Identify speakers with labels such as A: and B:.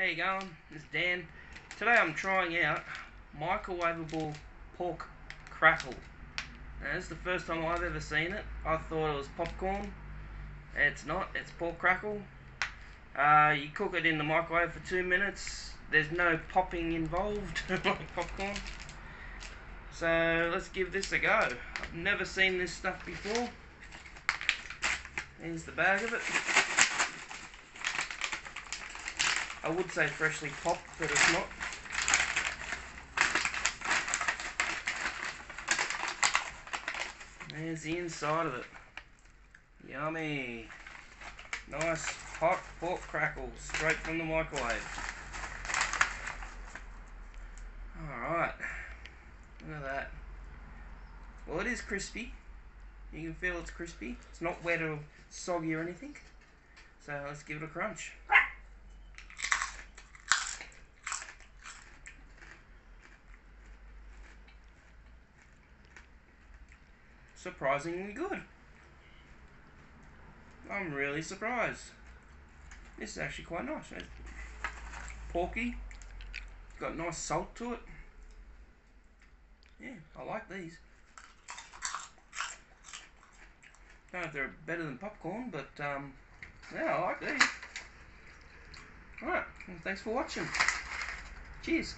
A: How you going? It's Dan. Today I'm trying out microwavable pork crackle. Now, this is the first time I've ever seen it. I thought it was popcorn. It's not. It's pork crackle. You cook it in the microwave for 2 minutes. There's no popping involved like popcorn. So let's give this a go. I've never seen this stuff before. Here's the bag of it. I would say freshly popped, but it's not. There's the inside of it. Yummy. Nice hot pork crackle straight from the microwave. Alright. Look at that. Well, it is crispy. You can feel it's crispy. It's not wet or soggy or anything. So let's give it a crunch. Surprisingly good. I'm really surprised. This is actually quite nice. It's porky. Got nice salt to it. Yeah, I like these. Don't know if they're better than popcorn, but yeah, I like these. Alright, well, thanks for watching. Cheers.